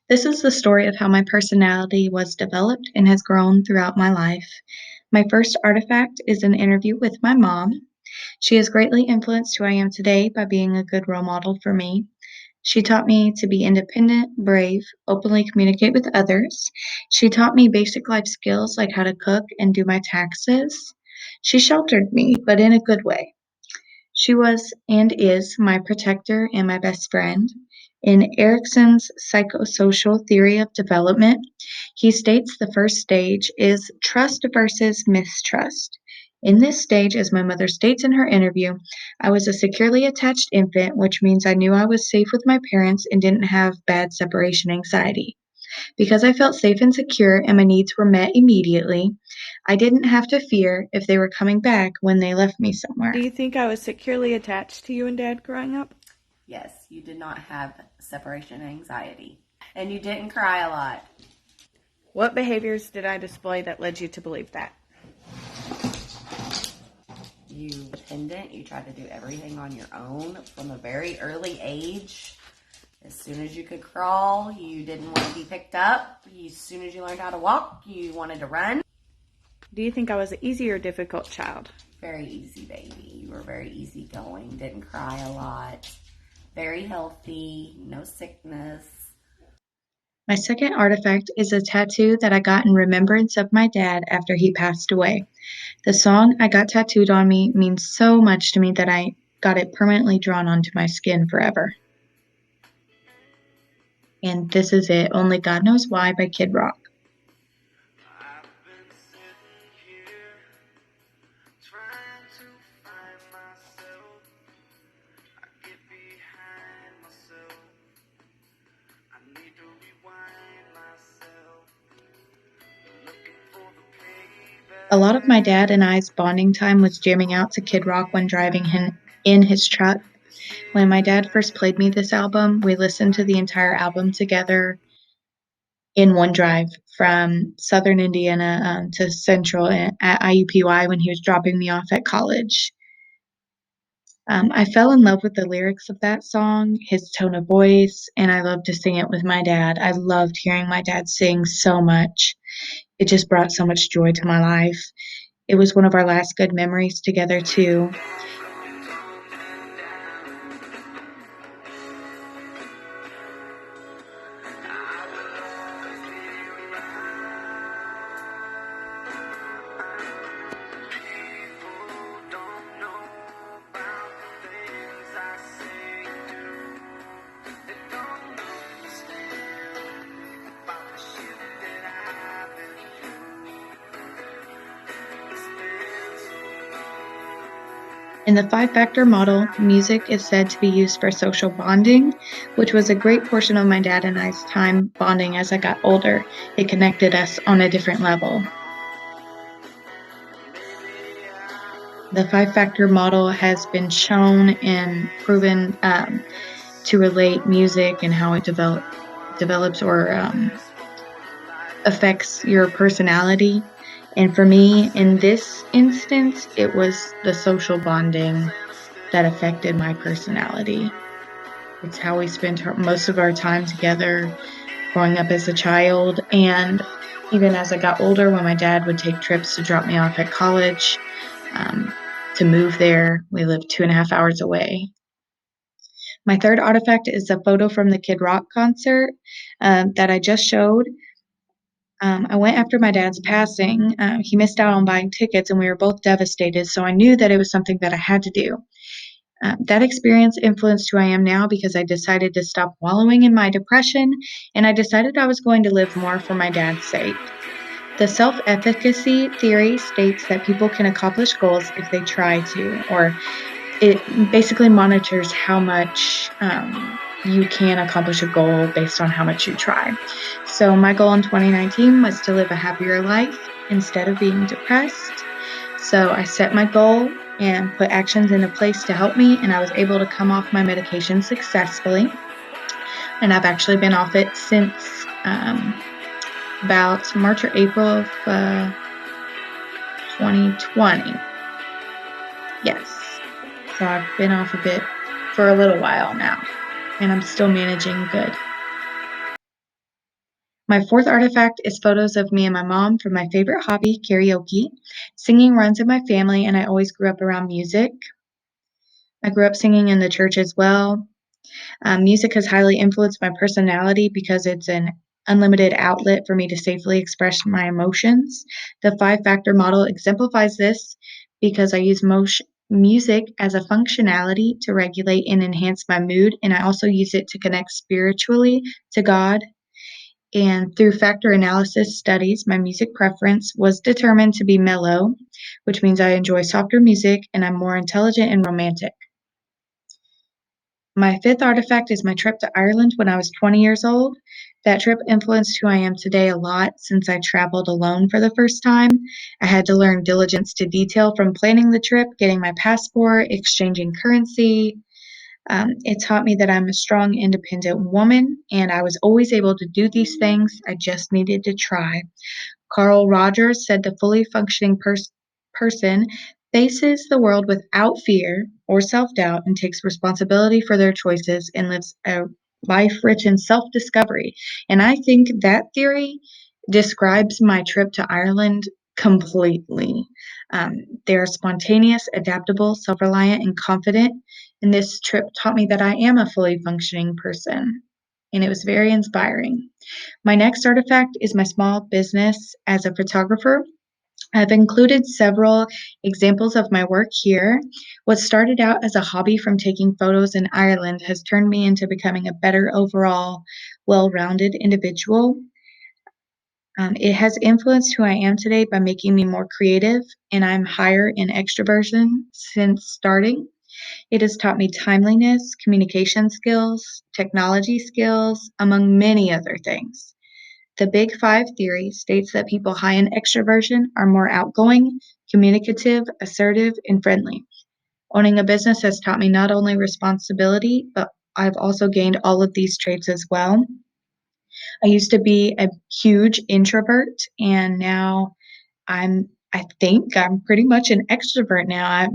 This is the story of how my personality was developed and has grown throughout my life. My first artifact is an interview with my mom. She has greatly influenced who I am today by being a good role model for me. She taught me to be independent, brave, openly communicate with others. She taught me basic life skills like how to cook and do my taxes. She sheltered me, but in a good way. She was and is my protector and my best friend. In Erickson's psychosocial theory of development, he states the first stage is trust versus mistrust. In this stage, as my mother states in her interview, I was a securely attached infant, which means I knew I was safe with my parents and didn't have bad separation anxiety. Because I felt safe and secure and my needs were met immediately, I didn't have to fear if they were coming back when they left me Do somewhere. you think I was securely attached to you and Dad growing up? Yes, you did not have separation anxiety. And you didn't cry a lot. What behaviors did I display that led you to believe that? You were dependent. You tried to do everything on your own from a very early age. As soon as you could crawl, you didn't want to be picked up. As soon as you learned how to walk, you wanted to run. Do you think I was an easy or difficult child? Very easy, baby. You were very easygoing. Didn't cry a lot. Very healthy. No sickness. My second artifact is a tattoo that I got in remembrance of my dad after he passed away. The song I got tattooed on me means so much to me that I got it permanently drawn onto my skin forever. And this is it, Only God Knows Why by Kid Rock. I've been sitting here trying to find myself. I get behind myself. I need to rewind myself. Looking for the A lot of my payback. dad and I's bonding time was jamming out to Kid Rock when driving him in his truck. When my dad first played me this album, we listened to the entire album together in one drive from Southern Indiana to Central at IUPUI when he was dropping me off at college. I fell in love with the lyrics of that song, his tone of voice, and I loved to sing it with my dad. I loved hearing my dad sing so much. It just brought so much joy to my life. It was one of our last good memories together, too. In the five-factor model, music is said to be used for social bonding, which was a great portion of my dad and I's time bonding as I got older. It connected us on a different level. The five-factor model has been shown and proven to relate music and how it develops or affects your personality. And for me, in this instance, it was the social bonding that affected my personality. It's how we spent most of our time together growing up as a child. And even as I got older, when my dad would take trips to drop me off at college, to move there, we lived 2.5 hours away. My third artifact is a photo from the Kid Rock concert that I just showed. I went after my dad's passing. He missed out on buying tickets, and we were both devastated. So I knew that it was something that I had to do. That experience influenced who I am now because I decided to stop wallowing in my depression, and I decided I was going to live more for my dad's sake. The self-efficacy theory states that people can accomplish goals if they try to, or it basically monitors how much you can accomplish a goal based on how much you try. So my goal in 2019 was to live a happier life instead of being depressed. So I set my goal and put actions into place to help me, and I was able to come off my medication successfully. And I've actually been off it since about March or April of 2020. Yes. So I've been off of it for a little while now, and I'm still managing good. My fourth artifact is photos of me and my mom from my favorite hobby, karaoke. Singing runs in my family, and I always grew up around music. I grew up singing in the church as well. Music has highly influenced my personality because it's an unlimited outlet for me to safely express my emotions. The five-factor model exemplifies this because I use music as a functionality to regulate and enhance my mood, and I also use it to connect spiritually to God. And through factor analysis studies, my music preference was determined to be mellow, which means I enjoy softer music and I'm more intelligent and romantic. My fifth artifact is my trip to Ireland when I was 20 years old. That trip influenced who I am today a lot since I traveled alone for the first time. I had to learn diligence to detail from planning the trip, getting my passport, exchanging currency. It taught me that I'm a strong, independent woman, and I was always able to do these things. I just needed to try. Carl Rogers said the fully functioning person faces the world without fear or self doubt and takes responsibility for their choices and lives a life rich in self discovery. And I think that theory describes my trip to Ireland completely. They are spontaneous, adaptable, self reliant, and confident. And this trip taught me that I am a fully functioning person. And it was very inspiring. My next artifact is my small business as a photographer. I've included several examples of my work here. What started out as a hobby from taking photos in Ireland has turned me into becoming a better overall, well rounded individual. It has influenced who I am today by making me more creative, and I'm higher in extroversion since starting. It has taught me timeliness, communication skills, technology skills, among many other things. The Big Five theory states that people high in extroversion are more outgoing, communicative, assertive, and friendly. Owning a business has taught me not only responsibility, but I've also gained all of these traits as well. I used to be a huge introvert, and now I think I'm pretty much an extrovert now.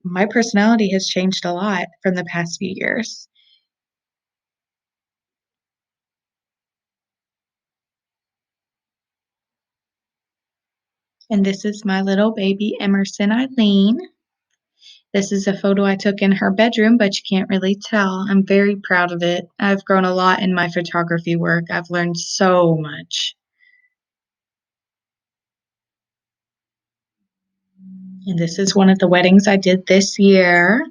My personality has changed a lot from the past few years. And this is my little baby, Emerson Eileen. This is a photo I took in her bedroom, but you can't really tell. I'm very proud of it. I've grown a lot in my photography work. I've learned so much. And this is one of the weddings I did this year.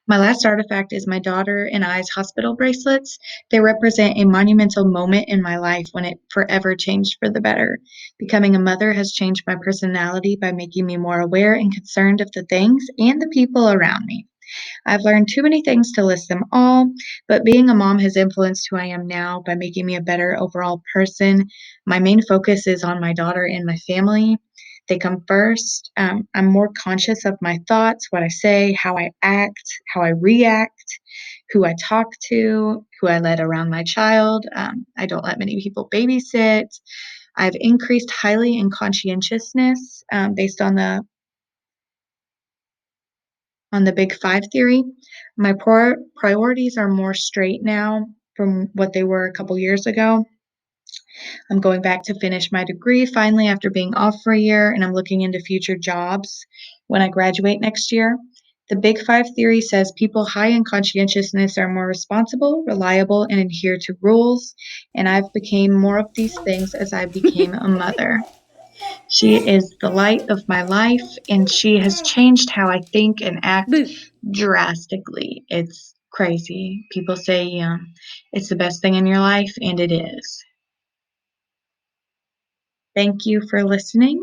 My last artifact is my daughter and I's hospital bracelets. They represent a monumental moment in my life when it forever changed for the better. Becoming a mother has changed my personality by making me more aware and concerned of the things and the people around me. I've learned too many things to list them all, but being a mom has influenced who I am now by making me a better overall person. My main focus is on my daughter and my family. They come first. I'm more conscious of my thoughts, what I say, how I act, how I react, who I talk to, who I let around my child. I don't let many people babysit. I've increased highly in conscientiousness based on the Big Five theory. My priorities are more straight now from what they were a couple years ago. I'm going back to finish my degree finally after being off for a year, and I'm looking into future jobs when I graduate next year. The Big Five theory says people high in conscientiousness are more responsible, reliable, and adhere to rules, and I've become more of these things as I became a mother. She is the light of my life, and she has changed how I think and act Boo. drastically. It's crazy. People say it's the best thing in your life, and it is. Thank you for listening.